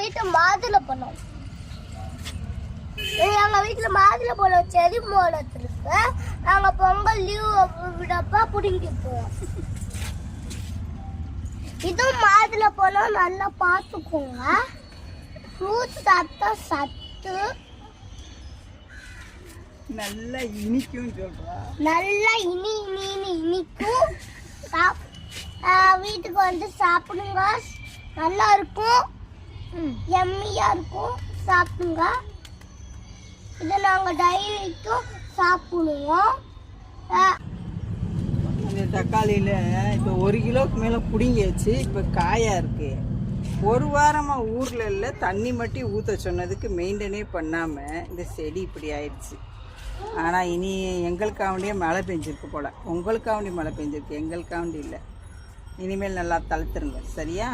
வீட்டு மாதுளை பழம். எங்க வீட்டுல மாதுளை பழம் செடி மோளத்து இருக்கு. நாங்க பொங்கல் லீவ் விடப்ப புடிங்கி போவோம். இதுவும் மாதுளை பழம் நல்லா பார்த்துக்கோங்க. ஃப்ரூட்ஸ் சாப்பிட்டா சத்து, நல்லா இனிக்கும் சொல்றா. நல்லா இனிக்கும். வீட்டுக்கு வந்து சாப்பிடுங்க, நல்லா இருக்கும், எம்மியா இருக்கும். சாப்பிடுங்க. இதை நாங்கள் டைரிக்கும் சாப்பிடுவோம். இந்த தக்காளியில் இப்போ 1 கிலோவுக்கு மேலே பிடிங்கியாச்சு. இப்போ காயாக இருக்குது. ஒரு வாரமாக ஊரில் இல்லை, தண்ணி மட்டும் ஊற்ற சொன்னதுக்கு மெயின்டைனே பண்ணாமல் இந்த செடி இப்படி ஆயிடுச்சு. ஆனால் இனி எங்களுக்காண்டியே மழை பெஞ்சிருக்கு போல். உங்களுக்காண்டி மழை பெஞ்சிருக்கு, எங்களுக்காண்டி இல்லை. இனிமேல் நல்லா தளர்த்துருங்க, சரியா?